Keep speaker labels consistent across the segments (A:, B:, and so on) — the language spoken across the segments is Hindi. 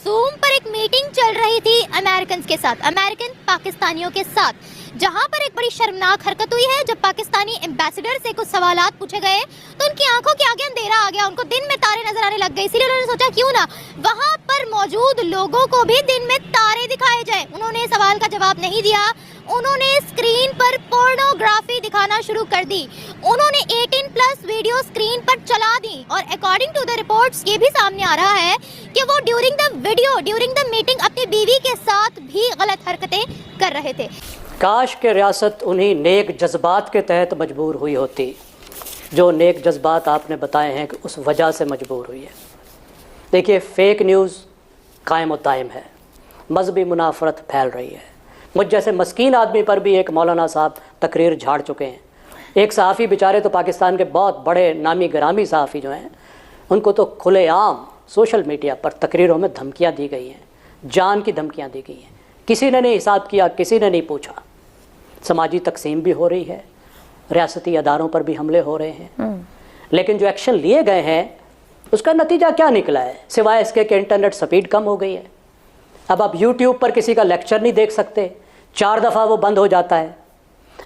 A: जूम पर एक मीटिंग चल रही थी अमेरिकन के साथ, अमेरिकन पाकिस्तानियों के साथ, जहां पर एक बड़ी शर्मनाक हरकत हुई है। जब पाकिस्तानी एम्बेसडर से कुछ सवालात पूछे गए तो उनकी आंखों के आगे अंधेरा आ गया, उनको दिन में तारे नजर आने लग गए। इसीलिए उन्होंने सोचा क्यों ना वहां पर मौजूद लोगों को भी दिन में तारे दिखाए जाए। उन्होंने सवाल का जवाब नहीं दिया, उन्होंने स्क्रीन पर पोर्नोग्राफी दिखाना शुरू कर दी। उन्होंने 18+ वीडियो स्क्रीन पर चला दी और अकॉर्डिंग टू द रिपोर्ट्स ये भी सामने आ रहा है कि वो ड्यूरिंग द मीटिंग अपनी बीवी के साथ भी गलत हरकतें कर रहे थे।
B: काश के रियासत उन्हीं नेक जज्बात के तहत मजबूर हुई होती, जो नेक जज्बात आपने बताए हैं कि उस वजह से मजबूर हुई है। देखिए, फेक न्यूज़ कायम और दायम है, मजहबी मुनाफरत फैल रही है। मुझ जैसे मस्कीन आदमी पर भी एक मौलाना साहब तकरीर झाड़ चुके हैं। एक सहाफ़ी बेचारे तो पाकिस्तान के बहुत बड़े नामी गिरामी सहाफ़ी जो हैं, उनको तो खुलेआम सोशल मीडिया पर तकरीरों में धमकियां दी गई हैं, जान की धमकियां दी गई हैं। किसी ने नहीं हिसाब किया, किसी ने नहीं पूछा। समाजी तकसीम भी हो रही है, रियासती अदारों पर भी हमले हो रहे हैं, लेकिन जो एक्शन लिए गए हैं उसका नतीजा क्या निकला है, सिवाय इसके कि इंटरनेट स्पीड कम हो गई है। अब आप यूट्यूब पर किसी का लेक्चर नहीं देख सकते, 4 दफ़ा वो बंद हो जाता है।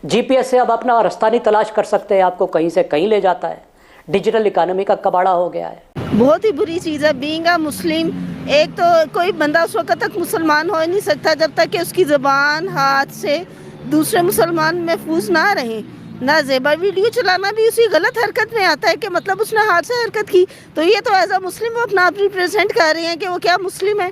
B: GPS से अब अपना रास्ता नहीं तलाश कर सकते, आपको कहीं से कहीं ले जाता है। डिजिटल इकानमी का कबाड़ा हो गया है।
C: बहुत ही बुरी चीज़ है बीइंग अ मुस्लिम। एक तो कोई बंदा उस वक्त तक मुसलमान हो नहीं सकता जब तक कि उसकी ज़बान हाथ से दूसरे मुसलमान महफूज ना रहे। ना ज़ेबा वीडियो चलाना भी उसी गलत हरकत में आता है कि मतलब उसने हाथ से हरकत की, तो ये तो एज अ मुस्लिम वो अपना आप रिप्रेजेंट कर रहे हैं कि वो क्या मुस्लिम है,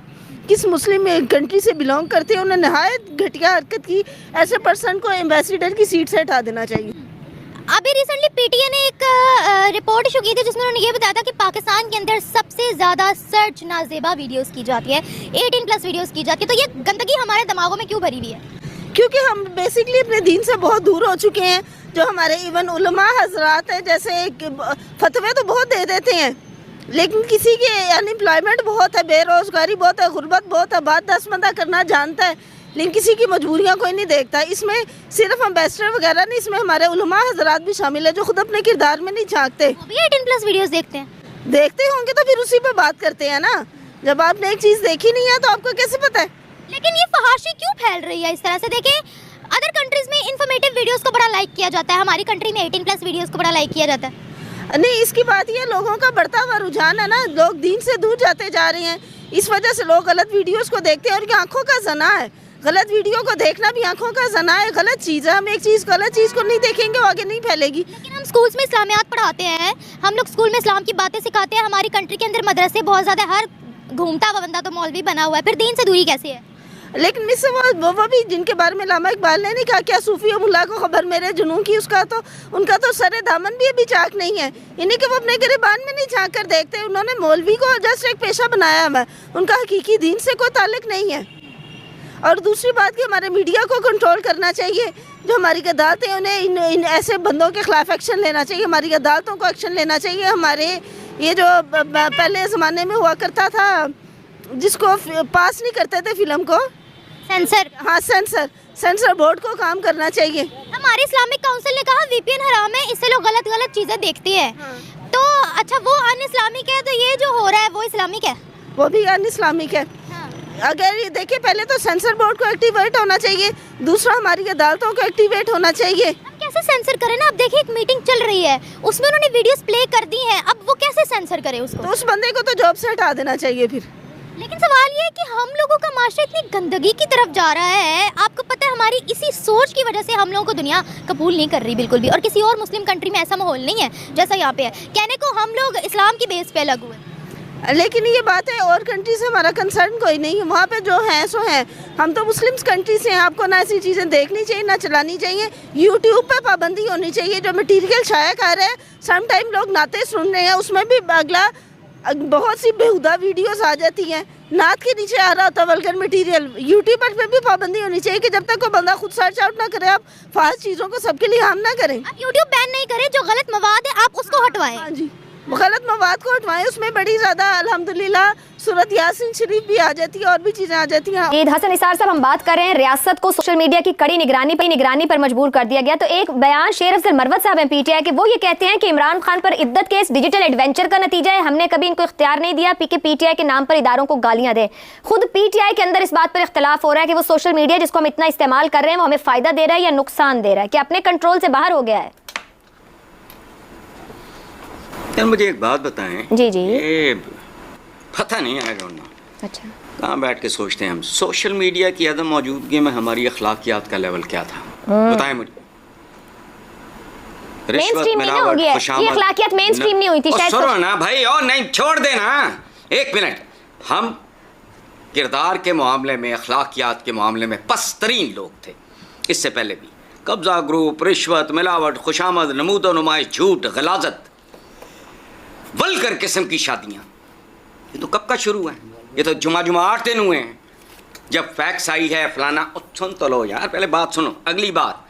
C: किस मुस्लिम कंट्री से बिलोंग करते हैं। उन्होंने नहायत घटिया हरकत की, ऐसे पर्सन को एम्बेसडर की सीट से हटा देना चाहिए।
A: अभी रिसेंटली पीटीए ने एक रिपोर्ट इशू की थी जिसमें उन्होंने ये बताया था कि पाकिस्तान के अंदर सबसे ज़्यादा सर्च नाजेबा वीडियोस की जाती है, 18+ वीडियोस की जाती है। तो ये गंदगी हमारे दिमागों में क्यों भरी हुई है?
C: क्योंकि हम बेसिकली अपने दीन से बहुत दूर हो चुके हैं। जो हमारे इवन उलमा हजरात हैं, जैसे फतवे तो बहुत दे देते हैं, लेकिन किसी के अनएम्प्लॉयमेंट बहुत है, बेरोज़गारी बहुत है, गुर्बत बहुत है, बात 10 बंदा करना जानता है, लेकिन किसी की मजबूरियां कोई नहीं देखता। इसमें सिर्फ एम्बेसडर वगैरह नहीं, इसमें हमारे उलमा हजरात भी शामिल है जो खुद अपने किरदार में नहीं झांकते।
A: वो भी 18+ वीडियोस
C: देखते होंगे तो फिर उसी पे बात करते हैं ना। जब आपने एक चीज़ देखी नहीं है तो आपको कैसे पता है?
A: लेकिन ये फहाशी क्यों फैल रही है इस तरह से? देखिए, अदर कंट्रीज में इन्फॉर्मेटिव वीडियोस को बड़ा लाइक किया जाता है, हमारी कंट्री में 18+ वीडियोस को बड़ा लाइक किया जाता है।
C: नहीं, इसकी बात ये लोगों का बढ़ता हुआ रुझान है ना, लोग दीन से दूर जाते जा रहे हैं, इस वजह से लोग गलत वीडियोस को देखते हैं और ये आंखों का जना है। गलत वीडियो को देखना भी आंखों का जना है, गलत चीज़ है। हम एक चीज़ गलत चीज़ को नहीं देखेंगे वो आगे नहीं फैलेगी।
A: लेकिन हम स्कूल्स में इस्लामियात पढ़ाते हैं, हम लोग स्कूल में इस्लाम की बातें सिखाते हैं, हमारी कंट्री के अंदर मदरसे बहुत ज़्यादा, हर घूमता हुआ बंदा तो मौलवी बना हुआ है, फिर दीन से दूरी कैसे है?
C: लेकिन मिस वो भी जिनके बारे में लामा इकबाल ने नहीं कहा क्या सूफी और मुल्ला को खबर मेरे जुनून की, उनका तो सरे दामन भी अभी झाँक नहीं है। इन्हीं के वो अपने गिरबान में नहीं झाँक कर देखते। उन्होंने मौलवी को जस्ट एक पेशा बनाया है, उनका हकीकी दीन से कोई ताल्लुक नहीं है। और दूसरी बात कि हमारे मीडिया को कंट्रोल करना चाहिए। जो हमारी अदालतें हैं उन्हें इन ऐसे बंदों के खिलाफ एक्शन लेना चाहिए, हमारी अदालतों को एक्शन लेना चाहिए। हमारे ये जो पहले ज़माने में हुआ करता था, जिसको पास नहीं करते थे फिल्म को,
A: सेंसर,
C: हाँ सेंसर बोर्ड को काम करना चाहिए।
A: हमारे इस्लामिक काउंसिल ने कहा VPN हराम है, इससे लोग गलत चीज़ें देखते हैं। तो अच्छा, वो अन इस्लामिक है, तो ये जो हो रहा है वो इस्लामिक है?
C: वो भी अन इस्लामिक है। अगर ये देखिए, पहले तो सेंसर बोर्ड को एक्टिवेट होना चाहिए, दूसरा हमारी अदालतों को एक्टिवेट होना चाहिए।
A: हम कैसे सेंसर करें ना? अब देखिए, एक मीटिंग चल रही है, उसमें उन्होंने वीडियोस प्ले कर दी हैं, अब वो कैसे सेंसर करे उसको?
C: तो उस बंदे को तो जॉब से हटा देना चाहिए फिर।
A: लेकिन सवाल ये है कि हम लोगों का माशरा इतनी गंदगी की तरफ जा रहा है, आपको पता है हमारी इसी सोच की वजह से हम लोगों को दुनिया कबूल नहीं कर रही बिल्कुल भी। और किसी और मुस्लिम कंट्री में ऐसा माहौल नहीं है जैसा यहाँ पे है। कहने को हम लोग इस्लाम की बेस पे अलग हुए,
C: लेकिन ये बात है और कंट्री से हमारा कंसर्न कोई नहीं है। वहाँ पे जो है सो है, हम तो मुस्लिम्स कंट्री से हैं। आपको ना ऐसी चीज़ें देखनी चाहिए ना चलानी चाहिए। यूट्यूब पे पाबंदी होनी चाहिए। जो मटीरियल शाया कर रहे हैं, सम टाइम लोग नाते सुन रहे हैं, उसमें भी अगला बहुत सी बेहुदा वीडियोस आ जाती हैं, नात के नीचे आ रहा होता वल्गर मटीरियल। यूट्यूबर पे भी पाबंदी होनी चाहिए कि जब तक कोई बंदा खुद सर्च आउट ना करे, आप फास्ट चीज़ों को सबके लिए हार्म ना करें।
A: आप यूट्यूब बैन नहीं करें, जो गलत मवाद है आप उसको हटवाएं।
C: हाँ जी, गलत मवाद को हटवाएं। उसमें बड़ी ज़्यादा अल्हम्दुलिल्लाह सूरत यासीन शरीफ भी आ जाती है, और भी चीज़ें आ जाती हैं।
D: ईद हसन निसार साहब, हम बात कर रहे हैं रियासत को सोशल मीडिया की कड़ी निगरानी पर मजबूर कर दिया गया। तो एक बयान शेर अफजल मरवत साहब हैं पीटीआई के, वो ये कहते हैं कि इमरान खान पर इद्दत के इस डिजिटल एडवेंचर का नतीजा है, हमने कभी इनको इख्तियार नहीं दिया कि पीटीआई के नाम पर इदारों को गालियां दे। खुद पीटीआई के अंदर इस बात पर इख्तलाफ हो रहा है कि वो सोशल मीडिया जिसको हम इतना इस्तेमाल कर रहे हैं वो हमें फायदा दे रहा है या नुकसान दे रहा है, कि अपने कंट्रोल से बाहर हो गया है।
E: यार मुझे एक बात बताएं।
D: जी जी।
E: ये पता नहीं, आई डोंट नो,
D: अच्छा,
E: कहाँ बैठ के सोचते हैं हम, सोशल मीडिया की अदम मौजूदगी में हमारी अखलाकियात का लेवल क्या था? बताएं मुझे।
D: मेनस्ट्रीम नहीं ना हो गया है। ये अखलाकियात मेनस्ट्रीम नहीं हुई थी शायद।
E: सुनो ना भाई, और नहीं छोड़ देना, एक मिनट। हम किरदार के मामले में, अखलाकियात के मामले में पस्तरीन लोग थे। इससे पहले भी कब्जा ग्रुप, रिश्वत, मिलावट, खुशामद, नमूदो नुमाइश, झूठ, गलाजत, वल्गर किस्म की शादियाँ, ये तो कब का शुरू है? ये तो जुमा 8 दिन हुए हैं जब फैक्स आई है फलाना। सुन तो लो यार, पहले बात सुनो। अगली बात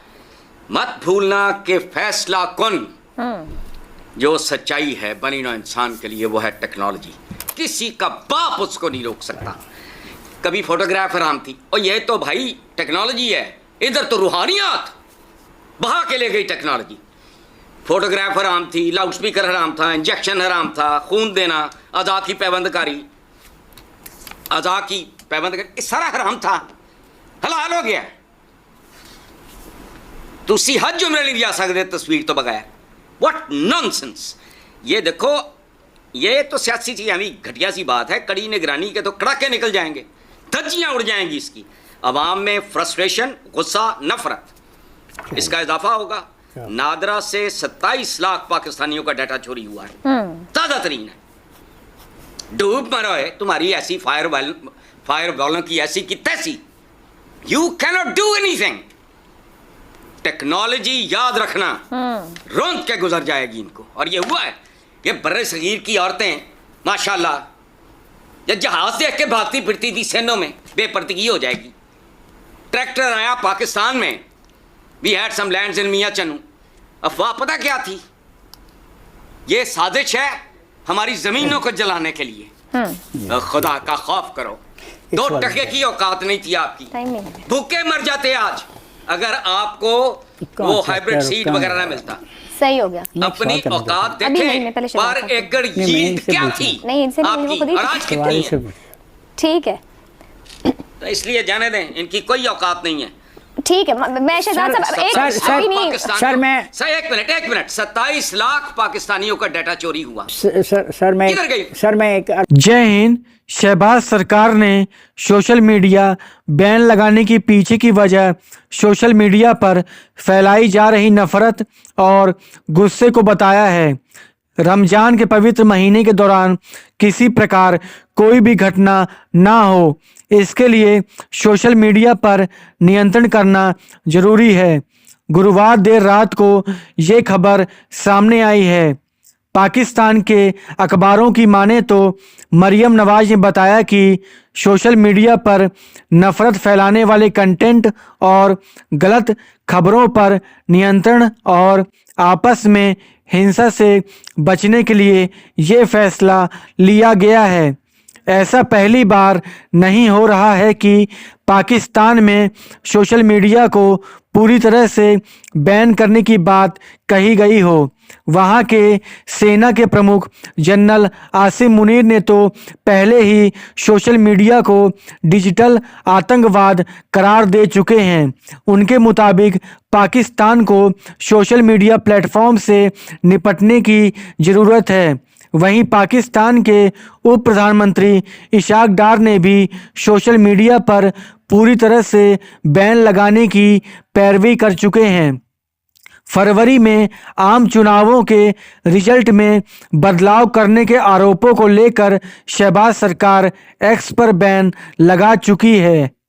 E: मत भूलना कि फैसला कुन जो सच्चाई है बनी नौ इंसान के लिए, वो है टेक्नोलॉजी। किसी का बाप उसको नहीं रोक सकता। कभी फोटोग्राफ हराम थी, और ये तो भाई टेक्नोलॉजी है। इधर तो रूहानियात बहा के ले गई टेक्नोलॉजी। फोटोग्राफ हराम थी, लाउड स्पीकर हराम था, इंजेक्शन हराम था, खून देना, अदा की पाबंदकारी, ये सारा हराम था, हलाल हो गया। तुसी हज जुमरे नहीं जा सकते तस्वीर तो बगैर। What nonsense. ये देखो, ये तो सियासी चीज, यानी घटिया सी बात है। कड़ी निगरानी के तो कड़ाके निकल जाएंगे, धज्जियां उड़ जाएंगी इसकी। अवाम में फ्रस्ट्रेशन, गुस्सा, नफरत, इसका इजाफा होगा। नादरा से 27 लाख पाकिस्तानियों का डाटा चोरी हुआ है, ताज़ा तरीन है। डूब मरो है तुम्हारी ऐसी फायर वॉलों की ऐसी की तैसी। You cannot do anything. Technology याद रखना रोंद के गुजर जाएगी इनको। और ये हुआ है, ये बर्रे सगीर की औरतें माशाल्लाह, जब जहाज देख के भागती फिरती थी सेनों में, बेपर्दगी हो जाएगी। ट्रैक्टर आया पाकिस्तान में, we had some lands in Mian Channu. अफवाह पता क्या थी? ये साजिश है हमारी जमीनों को जलाने के लिए। खुदा का खौफ करो, 2 टके की औकात नहीं थी आपकी, भूखे मर जाते आज अगर आपको वो हाइब्रिड सीड वगैरह ना मिलता।
D: सही हो गया।
E: अपनी औकात देखें, पर एकड़ यील्ड क्या थी आपकी और आज कितनी है?
D: ठीक है,
E: तो इसलिए जाने दें, इनकी कोई औकात नहीं है।
D: ठीक है। मैं शहजाद साहब,
F: सर मैं
E: एक मिनट 27 लाख पाकिस्तानियों का डाटा चोरी हुआ।
F: सर मैं एक
G: जय हिंद। शहबाज सरकार ने सोशल मीडिया बैन लगाने की पीछे की वजह सोशल मीडिया पर फैलाई जा रही नफरत और गुस्से को बताया है। रमजान के पवित्र महीने के दौरान किसी प्रकार कोई भी घटना ना हो, इसके लिए सोशल मीडिया पर नियंत्रण करना जरूरी है। गुरुवार देर रात को ये खबर सामने आई है। पाकिस्तान के अखबारों की माने तो मरियम नवाज ने बताया कि सोशल मीडिया पर नफरत फैलाने वाले कंटेंट और गलत खबरों पर नियंत्रण और आपस में हिंसा से बचने के लिए ये फैसला लिया गया है। ऐसा पहली बार नहीं हो रहा है कि पाकिस्तान में सोशल मीडिया को पूरी तरह से बैन करने की बात कही गई हो। वहाँ के सेना के प्रमुख जनरल आसिम मुनीर ने तो पहले ही सोशल मीडिया को डिजिटल आतंकवाद करार दे चुके हैं। उनके मुताबिक पाकिस्तान को सोशल मीडिया प्लेटफॉर्म से निपटने की ज़रूरत है। वहीं पाकिस्तान के उप प्रधानमंत्री इशाक डार ने भी सोशल मीडिया पर पूरी तरह से बैन लगाने की पैरवी कर चुके हैं। फरवरी में आम चुनावों के रिजल्ट में बदलाव करने के आरोपों को लेकर शहबाज सरकार एक्स पर बैन लगा चुकी है।